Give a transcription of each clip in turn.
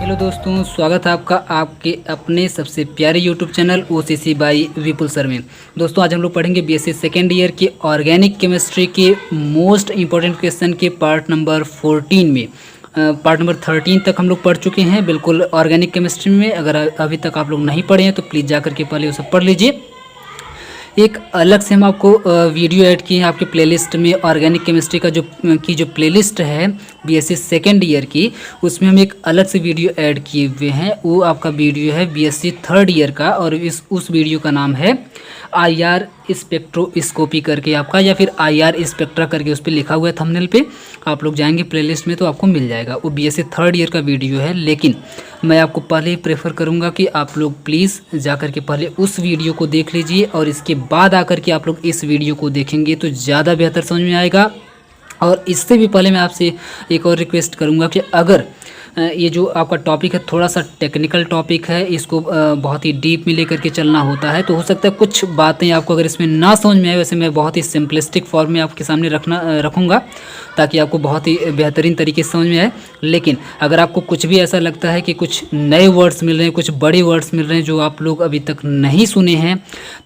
Hello दोस्तों, स्वागत है आपका आपके अपने सबसे प्यारे YouTube channel OCC by Vipul sir में। दोस्तों आज हम लोग पढ़ेंगे BSc सेकेंड ईयर के ऑर्गेनिक केमिस्ट्री के मोस्ट इंपॉर्टेंट क्वेश्चन के पार्ट नंबर 14 में। पार्ट नंबर 13 तक हम लोग पढ़ चुके हैं बिल्कुल ऑर्गेनिक केमिस्ट्री में। अगर अभी तक आप लोग नहीं पढ़े हैं तो प्लीज़ जाकर के पहले उसे पढ़ लीजिए। एक अलग से हम आपको वीडियो ऐड किए हैं आपके प्लेलिस्ट में। ऑर्गेनिक केमिस्ट्री का जो प्लेलिस्ट है BSc सेकेंड ईयर की, उसमें हम एक अलग से वीडियो ऐड किए हुए हैं। वो आपका वीडियो है BSc थर्ड ईयर का, और उस वीडियो का नाम है IR स्पेक्ट्रोस्कोपी करके आपका, या फिर IR स्पेक्ट्रा करके उस पर लिखा हुआ है थंबनेल पे। आप लोग जाएंगे प्लेलिस्ट में तो आपको मिल जाएगा। वो BSc थर्ड ईयर का वीडियो है, लेकिन मैं आपको पहले ही प्रेफर करूंगा कि आप लोग प्लीज़ जाकर के पहले उस वीडियो को देख लीजिए, और इसके बाद आकर के आप लोग इस वीडियो को देखेंगे तो ज़्यादा बेहतर समझ में आएगा। और इससे भी पहले मैं आपसे एक और रिक्वेस्ट करूंगा कि अगर ये जो आपका टॉपिक है थोड़ा सा टेक्निकल टॉपिक है, इसको बहुत ही डीप में लेकर के चलना होता है, तो हो सकता है कुछ बातें आपको अगर इसमें ना समझ में आए, वैसे मैं बहुत ही सिंपलिस्टिक फॉर्म में आपके सामने रखूँगा ताकि आपको बहुत ही बेहतरीन तरीके से समझ में आए। लेकिन अगर आपको कुछ भी ऐसा लगता है कि कुछ नए वर्ड्स मिल रहे हैं, कुछ बड़े वर्ड्स मिल रहे हैं जो आप लोग अभी तक नहीं सुने हैं,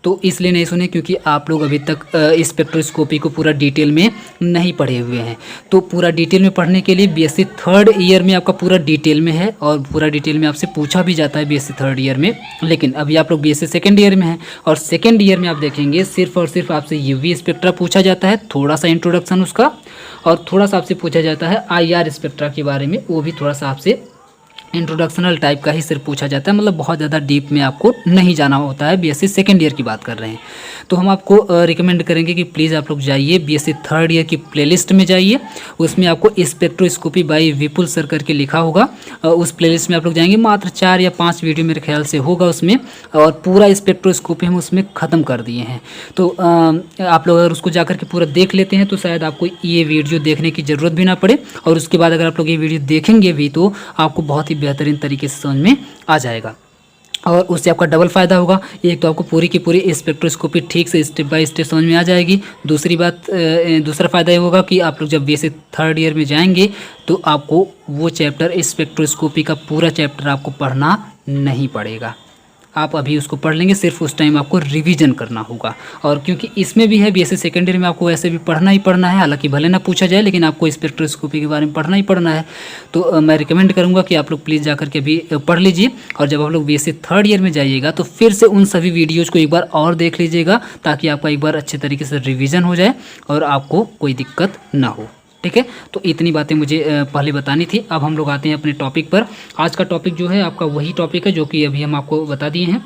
तो इसलिए नहीं सुने क्योंकि आप लोग अभी तक स्पेक्ट्रोस्कोपी को पूरा डिटेल में नहीं पढ़े हुए हैं। तो पूरा डिटेल में पढ़ने के लिए BSc थर्ड ईयर में आपका पूरा डिटेल में है, और पूरा डिटेल में आपसे पूछा भी जाता है BSc थर्ड ईयर में। लेकिन अभी आप लोग BSc सेकेंड ईयर में हैं, और सेकेंड ईयर में आप देखेंगे सिर्फ और सिर्फ आपसे UV स्पेक्ट्रा पूछा जाता है, थोड़ा सा इंट्रोडक्शन उसका, और थोड़ा सा आपसे पूछा जाता है IR स्पेक्ट्रा के बारे में। वो भी थोड़ा सा आपसे इंट्रोडक्शनल टाइप का ही सिर्फ पूछा जाता है, मतलब बहुत ज़्यादा डीप में आपको नहीं जाना होता है। BSc सेकेंड ईयर की बात कर रहे हैं तो हम आपको रिकमेंड करेंगे कि प्लीज़ आप लोग जाइए BSc थर्ड ईयर की प्लेलिस्ट में जाइए। उसमें आपको स्पेक्ट्रोस्कोपी बाई विपुल सर करके लिखा होगा। उस प्लेलिस्ट में आप लोग जाएंगे, मात्र 4 या 5 वीडियो मेरे ख्याल से होगा उसमें, और पूरा स्पेक्ट्रोस्कोपी हम उसमें ख़त्म कर दिए हैं। तो आप लोग अगर उसको जाकर के पूरा देख लेते हैं तो शायद आपको ये वीडियो देखने की ज़रूरत भी ना पड़े, और उसके बाद अगर आप लोग ये वीडियो देखेंगे भी तो आपको बहुत ही बेहतरीन तरीके से समझ में आ जाएगा। और उससे आपका डबल फ़ायदा होगा। एक तो आपको पूरी की पूरी स्पेक्ट्रोस्कोपी ठीक से स्टेप बाय स्टेप समझ में आ जाएगी। दूसरा फ़ायदा ये होगा कि आप लोग जब BSc थर्ड ईयर में जाएंगे तो आपको वो चैप्टर स्पेक्ट्रोस्कोपी का पूरा चैप्टर आपको पढ़ना नहीं पड़ेगा। आप अभी उसको पढ़ लेंगे, सिर्फ उस टाइम आपको रिवीजन करना होगा। और क्योंकि इसमें भी है BSc सेकेंड ईयर में आपको वैसे भी पढ़ना ही पढ़ना है, हालांकि भले ना पूछा जाए लेकिन आपको स्पेक्ट्रोस्कोपी के बारे में पढ़ना ही पढ़ना है। तो मैं रिकमेंड करूंगा कि आप लोग प्लीज़ जाकर के अभी पढ़ लीजिए, और जब आप लोग BSc थर्ड ईयर में जाइएगा तो फिर से उन सभी वीडियोज़ को एक बार और देख लीजिएगा, ताकि आपका एक बार अच्छे तरीके से रिविज़न हो जाए और आपको कोई दिक्कत ना हो। ठीक है, तो इतनी बातें मुझे पहले बतानी थी। अब हम लोग आते हैं अपने टॉपिक पर। आज का टॉपिक जो है आपका वही टॉपिक है जो कि अभी हम आपको बता दिए हैं,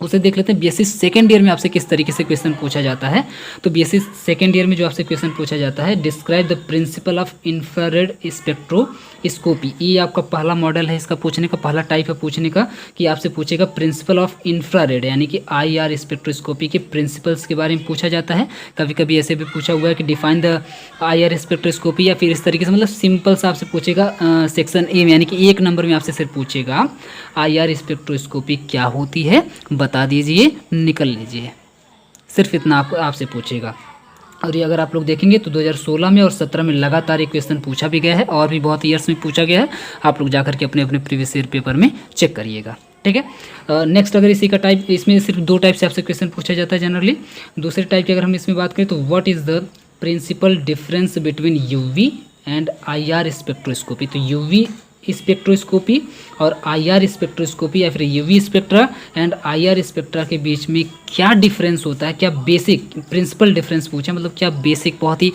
उसे देख लेते हैं। BSc सेकेंड ईयर में आपसे किस तरीके से क्वेश्चन पूछा जाता है। तो BSc सेकेंड ईयर में जो आपसे क्वेश्चन पूछा जाता है, describe the principle of infrared spectroscopy. ये आपका पहला मॉडल है, इसका पूछने का पहला टाइप है पूछने का, कि आपसे पूछेगा प्रिंसिपल ऑफ इंफ्रारेड यानी कि IR स्पेक्ट्रोस्कोपी के प्रिंसिपल्स के बारे में पूछा जाता है। कभी कभी ऐसे भी पूछा हुआ है कि डिफाइन द IR स्पेक्ट्रोस्कोपी, या फिर इस तरीके से, मतलब सिंपल सा आपसे पूछेगा सेक्शन ए में, यानी कि 1 नंबर में आपसे सिर्फ पूछेगा IR स्पेक्ट्रोस्कोपी क्या होती है बता दीजिए, निकल लीजिए। सिर्फ इतना आपसे पूछेगा। और ये अगर आप लोग देखेंगे तो 2016 में और 17 में लगातार ये क्वेश्चन पूछा भी गया है, और भी बहुत ईयर्स में पूछा गया है। आप लोग जाकर के अपने अपने प्रीवियस ईयर पेपर में चेक करिएगा। ठीक है, नेक्स्ट अगर इसी का टाइप, इसमें सिर्फ 2 टाइप से आपसे क्वेश्चन पूछा जाता है जनरली। दूसरे टाइप की अगर हम इसमें बात करें तो what is the principle difference between UV and IR spectroscopy. तो UV स्पेक्ट्रोस्कोपी और IR स्पेक्ट्रोस्कोपी, या फिर UV spectra and IR spectra के बीच में क्या डिफरेंस होता है, क्या बेसिक प्रिंसिपल डिफरेंस पूछा, मतलब क्या बेसिक बहुत ही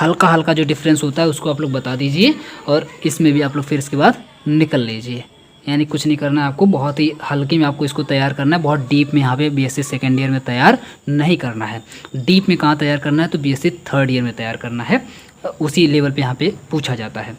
हल्का हल्का जो डिफरेंस होता है उसको आप लोग बता दीजिए। और इसमें भी आप लोग फिर इसके बाद निकल लीजिए, यानी कुछ नहीं करना है आपको, बहुत ही हल्के में आपको इसको तैयार करना है। बहुत डीप में यहाँ पे BSc सेकेंड ईयर में तैयार नहीं करना है। डीप में कहाँ तैयार करना है, तो BSc थर्ड ईयर में तैयार करना है। उसी लेवल पे यहाँ पे पूछा जाता है।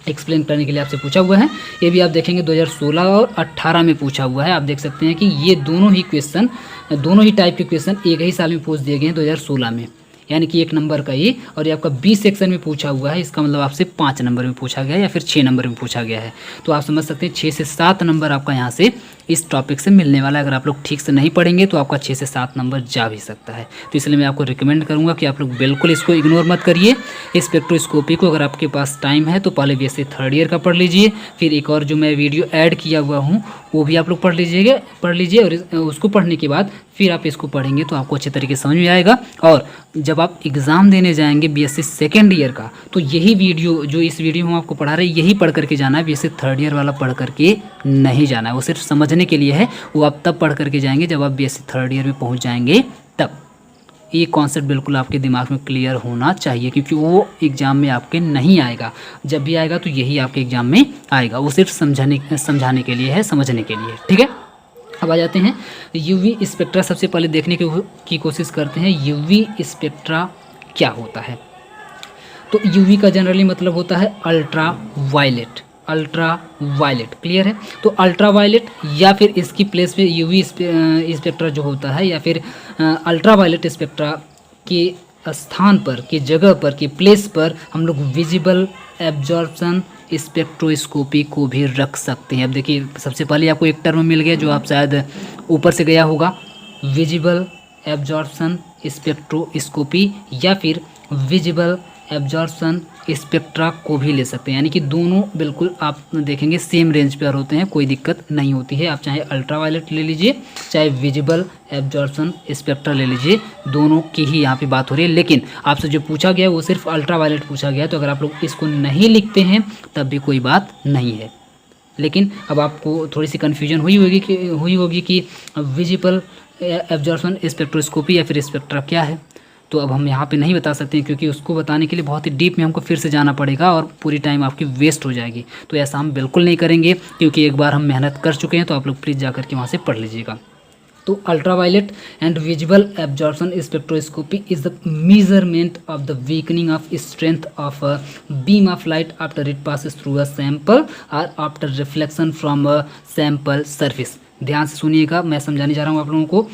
एक्सप्लेन करने के लिए आपसे पूछा हुआ है। ये भी आप देखेंगे 2016 और 18 में पूछा हुआ है। आप देख सकते हैं कि ये दोनों ही टाइप के क्वेश्चन एक ही साल में पूछ दिए गए हैं 2016 में, यानी कि 1 नंबर का ये, और ये आपका 20 सेक्शन में पूछा हुआ है। इसका मतलब आपसे 5 नंबर में पूछा गया है या फिर 6 नंबर में पूछा गया है। तो आप समझ सकते हैं 6 से 7 नंबर आपका यहाँ से इस टॉपिक से मिलने वाला है। अगर आप लोग ठीक से नहीं पढ़ेंगे तो आपका 6 से 7 नंबर जा भी सकता है। तो इसलिए मैं आपको रिकमेंड करूँगा कि आप लोग बिल्कुल इसको इग्नोर मत करिए। स्पेक्ट्रोस्कोपी को अगर आपके पास टाइम है तो पहले बीएससी थर्ड ईयर का पढ़ लीजिए, फिर एक और जो मैं वीडियो ऐड किया हुआ हूँ वो भी आप लोग पढ़ लीजिए और उसको पढ़ने के बाद फिर आप इसको पढ़ेंगे तो आपको अच्छे तरीके से समझ में आएगा। और जब आप एग्ज़ाम देने जाएंगे बीएससी सेकेंड ईयर का तो यही वीडियो जो इस वीडियो में आपको पढ़ा रहे हैं यही पढ़ करके जाना है। बीएससी थर्ड ईयर वाला पढ़ करके नहीं जाना है, वो सिर्फ समझने के लिए है। वो आप तब पढ़ करके जाएंगे जब आप बीएससी थर्ड ईयर में पहुँच जाएंगे तब। ये कॉन्सेप्ट बिल्कुल आपके दिमाग में क्लियर होना चाहिए, क्योंकि वो एग्ज़ाम में आपके नहीं आएगा। जब भी आएगा तो यही आपके एग्ज़ाम में आएगा, वो सिर्फ समझाने के लिए है, समझने के लिए। ठीक है, अब आ जाते हैं यूवी स्पेक्ट्रा। सबसे पहले देखने की कोशिश करते हैं यूवी स्पेक्ट्रा क्या होता है। तो यूवी का जनरली मतलब होता है ultraviolet. Ultraviolet clear है। तो अल्ट्रा वायलेट या फिर इसकी प्लेस पे यूवी स्पेक्ट्रा जो होता है या फिर अल्ट्रा वायलेट स्पेक्ट्रा के स्थान पर, के जगह पर, के प्लेस पर हम लोग विजिबल एब्जॉर्प्शन स्पेक्ट्रोस्कोपी को भी रख सकते हैं। अब देखिए, सबसे पहले आपको एक टर्म मिल गया जो आप शायद ऊपर से गया होगा, विजिबल एब्जॉर्प्शन स्पेक्ट्रोस्कोपी या फिर विजिबल एब्जॉर्प्शन स्पेक्ट्रा को भी ले सकते हैं। यानी कि दोनों बिल्कुल आप देखेंगे सेम रेंज पर होते हैं, कोई दिक्कत नहीं होती है। आप चाहे अल्ट्रा वायलेट ले लीजिए चाहे विजिबल एब्जॉर्प्शन स्पेक्ट्रा ले लीजिए, दोनों की ही यहाँ पे बात हो रही है। लेकिन आपसे जो पूछा गया वो सिर्फ अल्ट्रा वायलेट पूछा गया है, तो अगर आप लोग इसको नहीं लिखते हैं तब भी कोई बात नहीं है। लेकिन अब आपको थोड़ी सी कन्फ्यूजन हुई होगी कि विजिबल एब्जॉर्प्शन स्पेक्ट्रोस्कोपी या फिर स्पेक्ट्रा क्या है। तो अब हम यहाँ पे नहीं बता सकते हैं, क्योंकि उसको बताने के लिए बहुत ही डीप में हमको फिर से जाना पड़ेगा और पूरी टाइम आपकी वेस्ट हो जाएगी। तो ऐसा हम बिल्कुल नहीं करेंगे, क्योंकि एक बार हम मेहनत कर चुके हैं। तो आप लोग प्लीज़ जा कर के वहाँ से पढ़ लीजिएगा। तो ultraviolet and visible absorption spectroscopy is the measurement of the weakening of strength of a beam of light after it passes through a sample और after reflection from a sample surface. ध्यान से सुनिएगा, मैं समझाने जा रहा हूँ आप लोगों को।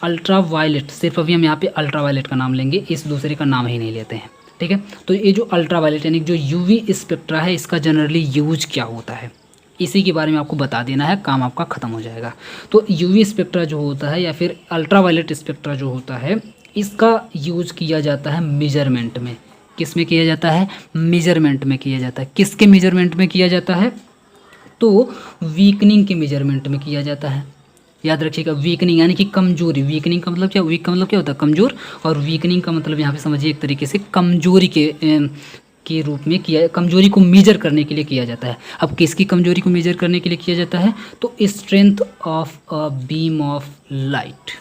अल्ट्रा वायलेट, सिर्फ अभी हम यहाँ पे अल्ट्रा वायलेट का नाम लेंगे, इस दूसरे का नाम ही नहीं लेते हैं। ठीक है, तो ये जो अल्ट्रा वायलेट यानी जो यूवी स्पेक्ट्रा है, इसका जनरली यूज क्या होता है इसी के बारे में आपको बता देना है, काम आपका ख़त्म हो जाएगा। तो यूवी स्पेक्ट्रा जो होता है या फिर अल्ट्रा वायलेट स्पेक्ट्रा जो होता है, इसका यूज किया जाता है मेजरमेंट में। किस में किया जाता है? मेजरमेंट में किया जाता है। किसके मेजरमेंट में किया जाता है? तो वीकनिंग के मेजरमेंट में किया जाता है। याद रखिएगा, वीकनिंग यानी कि कमजोरी। वीकनिंग का मतलब क्या? वीक का मतलब क्या होता है? कमजोर। और वीकनिंग का मतलब यहाँ पे समझिए एक तरीके से कमजोरी के रूप में किया, कमजोरी को मेजर करने के लिए किया जाता है। अब किसकी कमजोरी को मेजर करने के लिए किया जाता है? तो strength of a beam of light.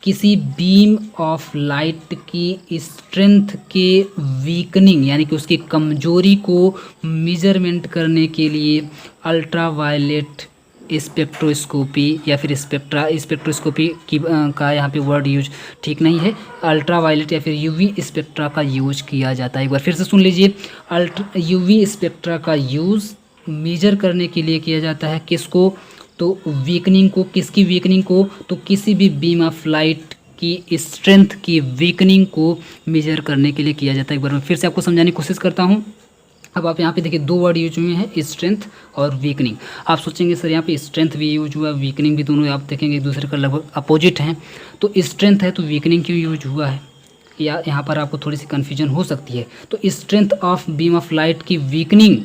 किसी बीम ऑफ लाइट की स्ट्रेंथ के वीकनिंग यानी कि उसकी कमजोरी को मेजरमेंट करने के लिए अल्ट्रा वायलेट स्पेक्ट्रोस्कोपी या फिर स्पेक्ट्रोस्कोपी की का यहाँ पे वर्ड यूज ठीक नहीं है। अल्ट्रा वायलेट या फिर यूवी स्पेक्ट्रा का यूज किया जाता है। एक बार फिर से सुन लीजिए, यूवी स्पेक्ट्रा का यूज़ मेजर करने के लिए किया जाता है। किसको? तो वीकनिंग को। किसकी वीकनिंग को? तो किसी भी बीम ऑफ लाइट की स्ट्रेंथ की वीकनिंग को मेजर करने के लिए किया जाता है। एक बार मैं फिर से आपको समझाने की कोशिश करता हूँ। अब आप यहाँ पे देखिए दो वर्ड यूज हुए हैं, स्ट्रेंथ और वीकनिंग। आप सोचेंगे सर यहाँ पे स्ट्रेंथ भी यूज हुआ, वीकनिंग भी, दोनों आप देखेंगे एक दूसरे का लगभग अपोजिट हैं। तो स्ट्रेंथ है तो वीकनिंग क्यों यूज हुआ है, या यहाँ पर आपको थोड़ी सी कन्फ्यूजन हो सकती है। तो strength of beam of light की वीकनिंग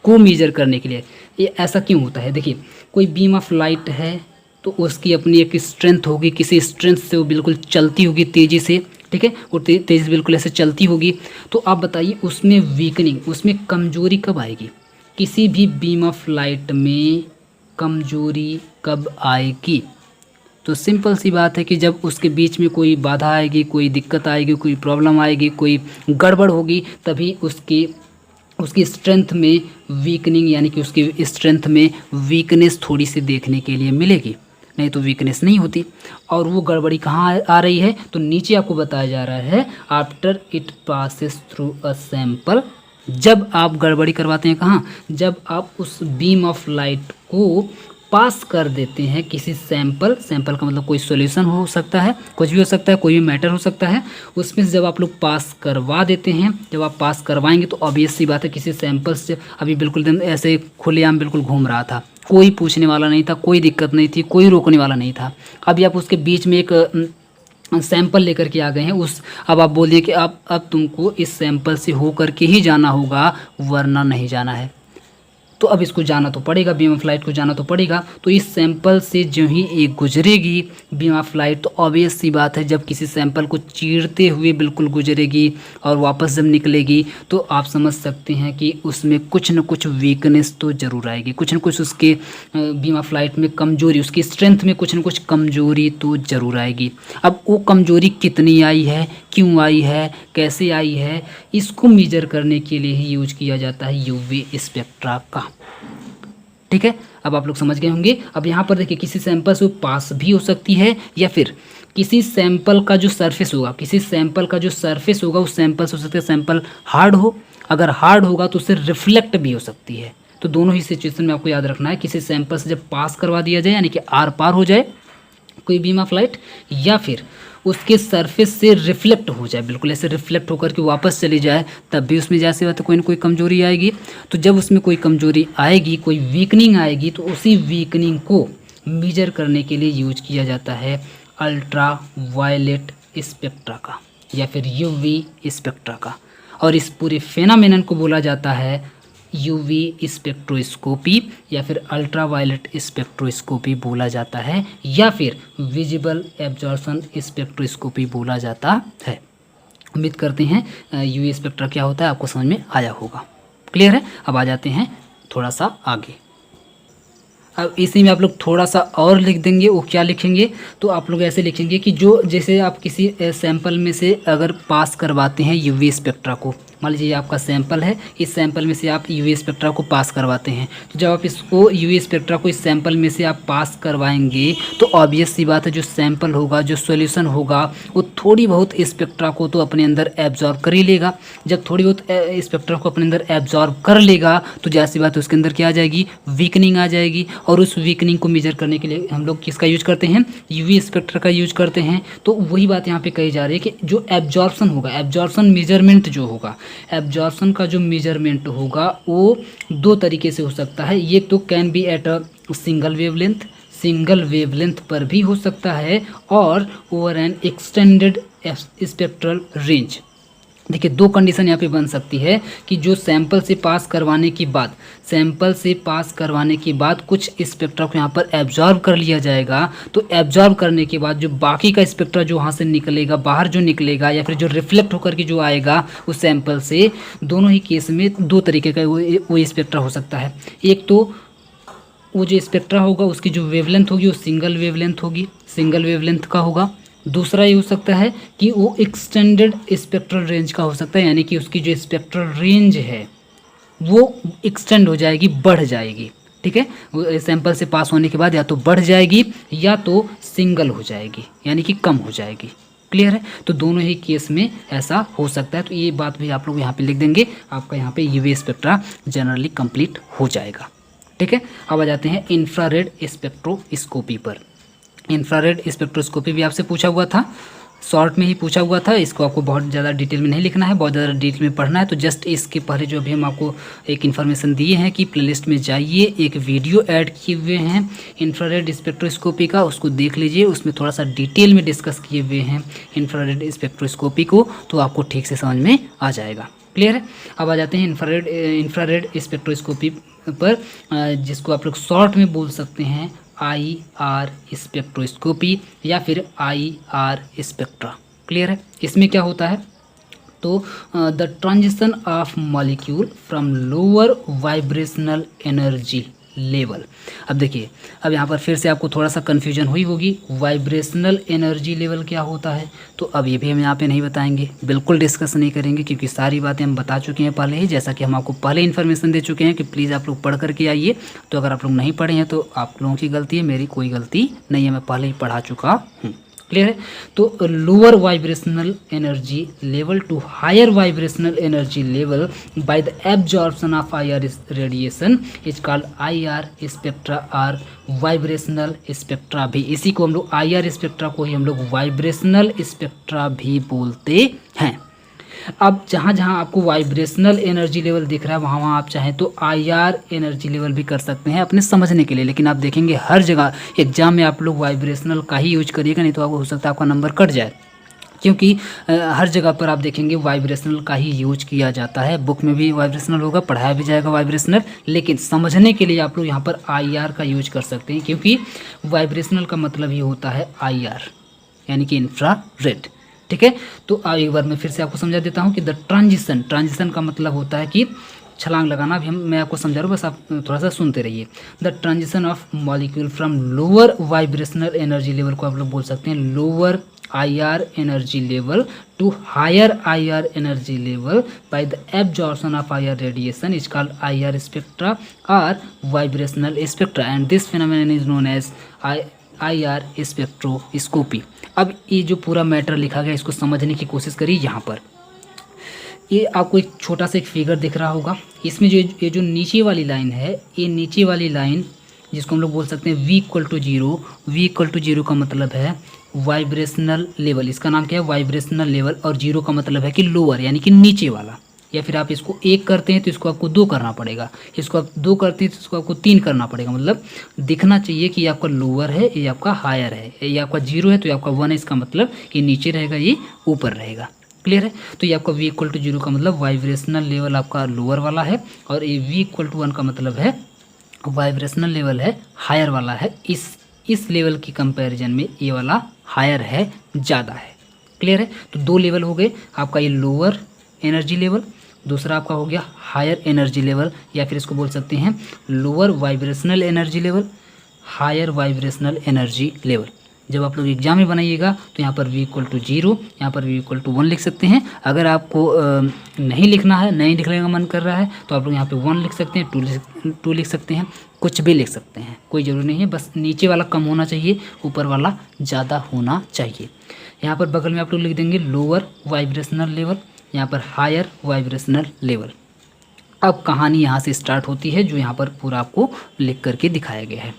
को मेजर करने के लिए ये ऐसा क्यों होता है? देखिए, कोई बीम ऑफ लाइट है तो उसकी अपनी एक स्ट्रेंथ होगी, किसी स्ट्रेंथ से वो बिल्कुल चलती होगी तेज़ी से। ठीक है, वो तेज़ बिल्कुल ऐसे चलती होगी। तो आप बताइए उसमें वीकनिंग, उसमें कमजोरी कब आएगी? किसी भी बीम ऑफ लाइट में कमजोरी कब आएगी? तो सिंपल सी बात है कि जब उसके बीच में कोई बाधा आएगी, कोई दिक्कत आएगी, कोई प्रॉब्लम आएगी, कोई गड़बड़ होगी, तभी उसकी स्ट्रेंथ में वीकनिंग यानी कि उसकी स्ट्रेंथ में वीकनेस थोड़ी सी देखने के लिए मिलेगी, नहीं तो वीकनेस नहीं होती। और वो गड़बड़ी कहाँ आ रही है? तो नीचे आपको बताया जा रहा है after it passes through a sample. जब आप गड़बड़ी करवाते हैं कहाँ? जब आप उस बीम ऑफ लाइट को पास कर देते हैं किसी सैंपल का मतलब कोई सॉल्यूशन हो सकता है, कुछ भी हो सकता है, कोई भी मैटर हो सकता है, उसमें से जब आप लोग पास करवा देते हैं, जब आप पास करवाएंगे तो ऑब्वियस सी बात है किसी सैंपल से अभी बिल्कुल एकदम ऐसे खुलेआम बिल्कुल घूम रहा था, कोई पूछने वाला नहीं था, कोई दिक्कत नहीं थी, कोई रोकने वाला नहीं था। अभी आप उसके बीच में एक सैंपल लेकर के आ गए हैं, अब आप बोलिए कि अब तुमको इस सैंपल से हो करके ही जाना होगा वरना नहीं जाना है, तो अब इसको जाना तो पड़ेगा, बीम ऑफ लाइट को जाना तो पड़ेगा। तो इस सैंपल से जो ही एक गुजरेगी बीम ऑफ लाइट, तो ऑब्वियस सी बात है जब किसी सैंपल को चीरते हुए बिल्कुल गुजरेगी और वापस जब निकलेगी तो आप समझ सकते हैं कि उसमें कुछ न कुछ वीकनेस तो ज़रूर आएगी, कुछ न कुछ उसके बीम ऑफ लाइट में कमज़ोरी, उसकी स्ट्रेंथ में कुछ न कुछ कमज़ोरी तो ज़रूर आएगी। अब वो कमज़ोरी कितनी आई है, क्यों आई है, कैसे आई है, इसको मेजर करने के लिए ही यूज किया जाता है यूवी स्पेक्ट्रा का। ठीक है, अब आप लोग समझ गए होंगे। अब यहाँ पर देखिए किसी सैंपल से वो पास भी हो सकती है या फिर किसी सैंपल का जो सरफेस होगा, किसी सैंपल का जो सरफेस होगा उस सैंपल से हो सकता है सैंपल हार्ड हो, अगर हार्ड होगा तो उससे रिफ्लेक्ट भी हो सकती है। तो दोनों ही सिचुएशन में आपको याद रखना है, किसी सैंपल से जब पास करवा दिया जाए यानी कि आर पार हो जाए कोई बीम ऑफ लाइट, या फिर उसके सरफेस से रिफ्लेक्ट हो जाए, बिल्कुल ऐसे रिफ्लेक्ट होकर के वापस चली जाए, तब भी उसमें जैसे बात है कोई ना कोई कमजोरी आएगी। तो जब उसमें कोई कमजोरी आएगी, कोई वीकनिंग आएगी, तो उसी वीकनिंग को मेजर करने के लिए यूज किया जाता है अल्ट्रा वायलेट स्पेक्ट्रा का या फिर यूवी स्पेक्ट्रा का। और इस पूरे फेनामेनन को बोला जाता है यूवी स्पेक्ट्रोस्कोपी या फिर अल्ट्रावायलेट स्पेक्ट्रोस्कोपी बोला जाता है, या फिर विजिबल एब्जॉर्प्शन स्पेक्ट्रोस्कोपी बोला जाता है। उम्मीद करते हैं यूवी स्पेक्ट्रा क्या होता है आपको समझ में आया होगा। क्लियर है। अब आ जाते हैं थोड़ा सा आगे। अब इसी में आप लोग थोड़ा सा और लिख देंगे। वो क्या लिखेंगे, तो आप लोग ऐसे लिखेंगे कि जो जैसे आप किसी सैंपल में से अगर पास करवाते हैं यूवी स्पेक्ट्रा को, मान लीजिए आपका सैंपल है, इस सैंपल में से आप यूवी स्पेक्ट्रा को पास करवाते हैं, तो जब आप इसको यूवी स्पेक्ट्रा को इस सैंपल में से आप पास करवाएंगे तो ऑब्वियस सी बात है जो सैंपल होगा, जो सॉल्यूशन होगा, वो थोड़ी बहुत स्पेक्ट्रा को तो अपने अंदर एब्जॉर्ब कर ही लेगा। जब थोड़ी बहुत स्पेक्ट्रा को अपने अंदर एब्जॉर्ब कर लेगा तो जैसी बात है उसके अंदर क्या आ जाएगी, वीकनिंग आ जाएगी। और उस वीकनिंग को मेजर करने के लिए हम लोग किसका यूज करते हैं, यूवी स्पेक्ट्रा का यूज करते हैं। तो वही बात यहाँ पे कही जा रही है कि जो एब्जॉर्प्शन होगा, एब्जॉर्प्शन मेजरमेंट जो होगा, एब्जॉर्प्शन का जो मेजरमेंट होगा वो दो तरीके से हो सकता है। ये तो can be at a single wavelength, single wavelength पर भी हो सकता है, और over N extended spectral range. देखिए दो कंडीशन यहाँ पे बन सकती है कि जो सैंपल से पास करवाने के बाद, सैंपल से पास करवाने के बाद कुछ स्पेक्ट्रा को यहाँ पर एब्जॉर्ब कर लिया जाएगा, तो एब्जॉर्ब करने के बाद जो बाकी का स्पेक्ट्रा जो वहाँ से निकलेगा, बाहर जो निकलेगा या फिर जो रिफ्लेक्ट होकर के जो आएगा उस सैंपल से, दोनों ही केस में दो तरीके का वो स्पेक्ट्रा हो सकता है। एक तो वो जो स्पेक्ट्रा होगा उसकी जो वेवलेंथ होगी वो सिंगल वेवलेंथ होगी, सिंगल वेवलेंथ का होगा। दूसरा ये हो सकता है कि वो एक्सटेंडेड स्पेक्ट्रल रेंज का हो सकता है, यानी कि उसकी जो स्पेक्ट्रल रेंज है वो एक्सटेंड हो जाएगी, बढ़ जाएगी। ठीक है, वो सैंपल से पास होने के बाद या तो बढ़ जाएगी या तो सिंगल हो जाएगी, यानी कि कम हो जाएगी। क्लियर है। तो दोनों ही केस में ऐसा हो सकता है। तो ये बात भी आप लोग यहाँ पे लिख देंगे, आपका यहाँ पे यूवी स्पेक्ट्रा जनरली कंप्लीट हो जाएगा। ठीक है। अब आ जाते हैं इंफ्रारेड स्पेक्ट्रोस्कोपी पर। इंफ्रारेड स्पेक्ट्रोस्कोपी भी आपसे पूछा हुआ था, शॉर्ट में ही पूछा हुआ था। इसको आपको बहुत ज़्यादा डिटेल में नहीं लिखना है, बहुत ज़्यादा डिटेल में पढ़ना है। तो जस्ट इसके पहले जो अभी हम आपको एक इन्फॉर्मेशन दिए हैं कि प्लेलिस्ट में जाइए, एक वीडियो ऐड किए हुए हैं इंफ्रारेड स्पेक्ट्रोस्कोपी का, उसको देख लीजिए। उसमें थोड़ा सा डिटेल में डिस्कस किए हुए हैं इंफ्रारेड स्पेक्ट्रोस्कोपी को, तो आपको ठीक से समझ में आ जाएगा। क्लियर है। अब आ जाते हैं इंफ्रारेड स्पेक्ट्रोस्कोपी पर, जिसको आप लोग शॉर्ट में बोल सकते हैं IR स्पेक्ट्रोस्कोपी या फिर IR स्पेक्ट्रा। क्लियर है। इसमें क्या होता है, तो the transition of molecule from lower vibrational energy level. अब देखिए, अब यहाँ पर फिर से आपको थोड़ा सा कन्फ्यूजन हुई होगी, वाइब्रेशनल एनर्जी लेवल क्या होता है। तो अब ये भी हम यहाँ पे नहीं बताएंगे, बिल्कुल डिस्कस नहीं करेंगे, क्योंकि सारी बातें हम बता चुके हैं पहले ही, जैसा कि हम आपको पहले इन्फॉर्मेशन दे चुके हैं कि प्लीज़ आप लोग पढ़ करके आइए। तो अगर आप लोग नहीं पढ़े हैं तो आप लोगों की गलती है, मेरी कोई गलती नहीं है, मैं पहले ही पढ़ा चुका हूँ। क्लियर है। तो lower vibrational energy level to higher vibrational energy level by the absorption of IR radiation is called IR spectra और वाइब्रेशनल स्पेक्ट्रा भी। इसी को हम लोग IR स्पेक्ट्रा को ही हम लोग वाइब्रेशनल स्पेक्ट्रा भी बोलते हैं। अब जहाँ जहाँ आपको वाइब्रेशनल एनर्जी लेवल दिख रहा है वहाँ वहाँ आप चाहें तो IR एनर्जी लेवल भी कर सकते हैं अपने समझने के लिए, लेकिन आप देखेंगे हर जगह एग्जाम में आप लोग वाइब्रेशनल का ही यूज करिएगा, नहीं तो आपको हो सकता है आपका नंबर कट जाए, क्योंकि हर जगह पर आप देखेंगे वाइब्रेशनल का ही यूज किया जाता है। बुक में भी वाइब्रेशनल होगा, पढ़ाया भी जाएगा वाइब्रेशनल, लेकिन समझने के लिए आप लोग यहाँ पर IR का यूज कर सकते हैं, क्योंकि वाइब्रेशनल का मतलब ही होता है IR यानी कि इंफ्रारेड। ठीक है, तो एक बार मैं फिर से आपको समझा देता हूँ कि द ट्रांजिशन का मतलब होता है कि छलांग लगाना। अभी मैं आपको समझा रहा हूँ, बस आप थोड़ा सा सुनते रहिए। The transition of molecule from lower vibrational energy level को आप लोग बोल सकते हैं lower IR energy level to higher IR energy level by the absorption of IR radiation is called IR spectra और vibrational spectra and this phenomenon is known as IR spectroscopy. अब ये जो पूरा मैटर लिखा गया इसको समझने की कोशिश करिए। यहाँ पर ये आपको एक छोटा सा एक फिगर दिख रहा होगा, इसमें जो ये जो नीचे वाली लाइन है, ये नीचे वाली लाइन जिसको हम लोग बोल सकते हैं V = 0 का मतलब है वाइब्रेशनल लेवल। इसका नाम क्या है? Vibrational level. और 0 का मतलब है कि लोअर यानी कि नीचे वाला। या फिर आप इसको 1 करते हैं तो इसको आपको 2 करना पड़ेगा, इसको आप 2 करते हैं तो इसको आपको 3 करना पड़ेगा। मतलब दिखना चाहिए कि ये आपका लोअर है, ये आपका हायर है, ये आपका 0 है तो ये आपका 1 है, इसका मतलब ये नीचे रहेगा, ये ऊपर रहेगा। क्लियर है? तो ये आपका V = 0 का मतलब वाइब्रेशनल लेवल आपका लोअर वाला है, और ये V = 1 का मतलब है वाइब्रेशनल लेवल है हायर वाला है। इस लेवल की कंपैरिजन में ये वाला हायर है, ज़्यादा है। क्लियर है? तो 2 लेवल हो गए आपका, ये लोअर एनर्जी लेवल, दूसरा आपका हो गया हायर एनर्जी लेवल, या फिर इसको बोल सकते हैं lower vibrational energy level, higher vibrational energy level. जब आप लोग एग्जाम में बनाइएगा तो यहाँ पर V = 0, यहाँ पर V = 1 लिख सकते हैं। अगर आपको नहीं लिखना है, नहीं लिखने का मन कर रहा है तो आप लोग यहाँ पे 1 लिख सकते हैं, 2 लिख सकते हैं, कुछ भी लिख सकते हैं, कोई ज़रूरी नहीं है। बस नीचे वाला कम होना चाहिए, ऊपर वाला ज़्यादा होना चाहिए। यहाँ पर बगल में आप लोग लिख देंगे लोअर वाइब्रेशनल लेवल, यहाँ पर हायर वाइब्रेशनल लेवल। अब कहानी यहाँ से स्टार्ट होती है, जो यहाँ पर पूरा आपको लिख करके दिखाया गया है।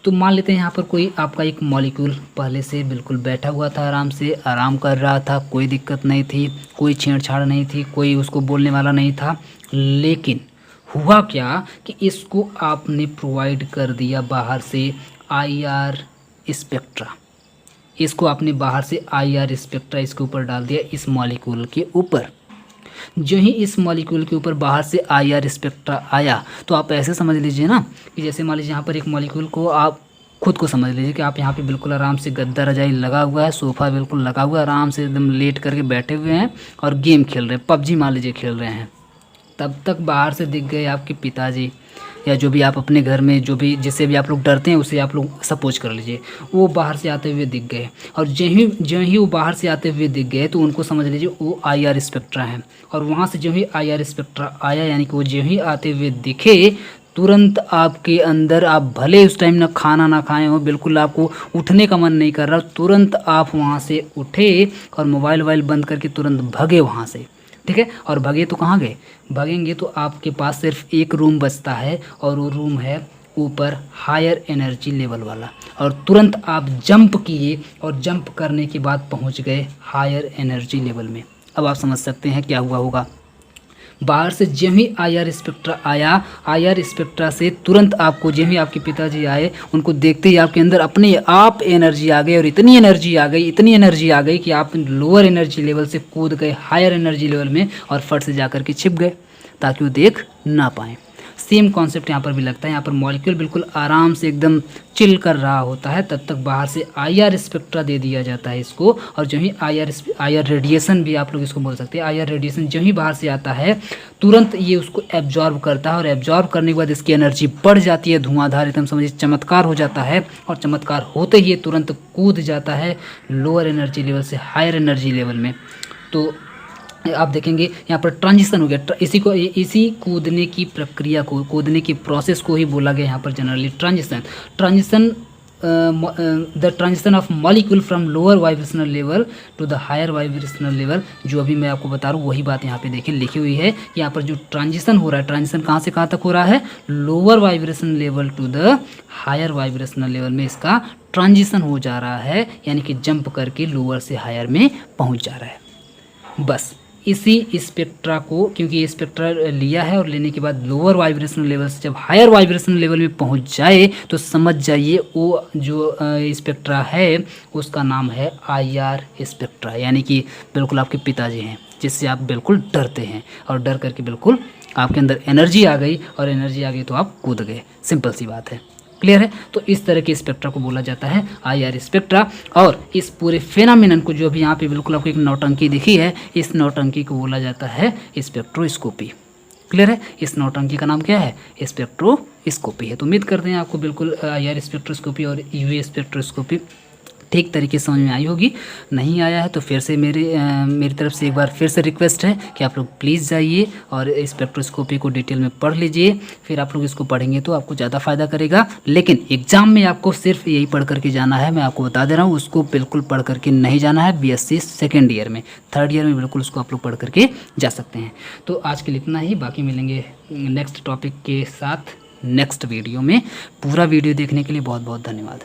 तो मान लेते हैं यहाँ पर कोई आपका एक मॉलिक्यूल पहले से बिल्कुल बैठा हुआ था, आराम से आराम कर रहा था, कोई दिक्कत नहीं थी, कोई छेड़छाड़ नहीं थी, कोई उसको बोलने वाला नहीं था। लेकिन हुआ क्या कि इसको आपने प्रोवाइड कर दिया बाहर से IR स्पेक्ट्रा। इसको आपने बाहर से IR स्पेक्ट्रा इसके ऊपर डाल दिया, इस मॉलिक्यूल के ऊपर। जो ही इस मॉलिक्यूल के ऊपर बाहर से IR स्पेक्ट्रा आया, तो आप ऐसे समझ लीजिए ना कि जैसे मान लीजिए यहाँ पर एक मॉलिक्यूल को आप खुद को समझ लीजिए कि आप यहाँ पे बिल्कुल आराम से गद्दा रजाई लगा हुआ है, सोफ़ा बिल्कुल लगा हुआ है, आराम से एकदम लेट करके बैठे हुए हैं और गेम खेल रहे हैं, PUBG मान लीजिए खेल रहे हैं। तब तक बाहर से दिख गए आपके पिताजी, या जो भी आप अपने घर में जो भी जिससे भी आप लोग डरते हैं उसे आप लोग सपोज कर लीजिए, वो बाहर से आते हुए दिख गए। और जो ही वो बाहर से आते हुए दिख गए तो उनको समझ लीजिए वो IR स्पेक्ट्रा है। और वहाँ से जो ही IR स्पेक्ट्रा आया, यानी कि वो जो ही आते हुए दिखे, तुरंत आपके अंदर, आप भले उस टाइम ना खाना ना खाएं हो, बिल्कुल आपको उठने का मन नहीं कर रहा, तुरंत आप वहाँ से उठे और मोबाइल बंद करके तुरंत भगे वहाँ से। ठीक है? और भगे तो कहाँ गए? भगेंगे तो आपके पास सिर्फ एक रूम बचता है, और वो रूम है ऊपर हायर एनर्जी लेवल वाला। और तुरंत आप जंप किए, और जंप करने के बाद पहुंच गए हायर एनर्जी लेवल में। अब आप समझ सकते हैं क्या हुआ होगा। बाहर से जब ही IR स्पेक्ट्रा आया, IR स्पेक्ट्रा से तुरंत आपको जब ही आपके पिताजी आए, उनको देखते ही आपके अंदर अपने आप एनर्जी आ गई, और इतनी एनर्जी आ गई कि आप लोअर एनर्जी लेवल से कूद गए हायर एनर्जी लेवल में, और फट से जाकर के छिप गए ताकि वो देख ना पाएँ। सेम कॉन्सेप्ट यहाँ पर भी लगता है। यहाँ पर मॉलिक्यूल बिल्कुल आराम से एकदम चिल कर रहा होता है, तब तक बाहर से IR स्पेक्ट्रा दे दिया जाता है इसको। और जो ही IR रेडिएशन भी आप लोग इसको बोल सकते हैं, IR रेडिएशन जो ही बाहर से आता है, तुरंत ये उसको एब्जॉर्ब करता है, और एब्जॉर्ब करने के बाद इसकी एनर्जी बढ़ जाती है, धुआंधार एकदम समझिए चमत्कार हो जाता है। और चमत्कार होते ही तुरंत कूद जाता है लोअर एनर्जी लेवल से हायर एनर्जी लेवल में। तो आप देखेंगे यहाँ पर ट्रांजिशन हो गया। इसी कूदने की प्रक्रिया को, कूदने की प्रोसेस को ही बोला गया यहाँ पर generally transition. The transition of molecule from lower vibrational level to the higher vibrational level. जो अभी मैं आपको बता रहा हूँ वही बात यहाँ पे देखिए लिखी हुई है। यहाँ पर जो ट्रांजिशन हो रहा है, ट्रांजिशन कहाँ से कहाँ तक हो रहा है, lower vibration level to the higher vibrational level में इसका ट्रांजिशन हो जा रहा है, यानी कि जंप करके लोअर से हायर में पहुँच जा रहा है। बस इसी स्पेक्ट्रा को, क्योंकि ये स्पेक्ट्रा लिया है और लेने के बाद लोअर वाइब्रेशनल लेवल से जब हायर वाइब्रेशनल लेवल में पहुंच जाए तो समझ जाइए वो जो स्पेक्ट्रा है उसका नाम है IR स्पेक्ट्रा, यानी कि बिल्कुल आपके पिताजी हैं जिससे आप बिल्कुल डरते हैं और डर करके बिल्कुल आपके अंदर एनर्जी आ गई, और एनर्जी आ गई तो आप कूद गए। सिंपल सी बात है, क्लियर है। तो इस तरह के स्पेक्ट्रा को बोला जाता है IR स्पेक्ट्रा। और इस पूरे फेनामिनन को जो अभी यहाँ पे बिल्कुल आपको एक नौटंकी दिखी है, इस नौटंकी को बोला जाता है स्पेक्ट्रोस्कोपी। क्लियर है, इस नौटंकी का नाम क्या है, स्पेक्ट्रोस्कोपी है। तो उम्मीद करते हैं आपको बिल्कुल IR स्पेक्ट्रोस्कोपी और UV स्पेक्ट्रोस्कोपी ठीक तरीके से समझ में आई होगी। नहीं आया है तो फिर से मेरी तरफ से एक बार फिर से रिक्वेस्ट है कि आप लोग प्लीज़ जाइए और स्पेक्ट्रोस्कोपी को डिटेल में पढ़ लीजिए। फिर आप लोग इसको पढ़ेंगे तो आपको ज़्यादा फ़ायदा करेगा। लेकिन एग्जाम में आपको सिर्फ यही पढ़ करके जाना है, मैं आपको बता दे रहा हूँ। उसको बिल्कुल पढ़ करके नहीं जाना है BSc सेकेंड ईयर में, थर्ड ईयर में बिल्कुल उसको आप लोग पढ़ करके जा सकते हैं। तो आज के लिए इतना ही, बाकी मिलेंगे नेक्स्ट टॉपिक के साथ नेक्स्ट वीडियो में। पूरा वीडियो देखने के लिए बहुत बहुत धन्यवाद।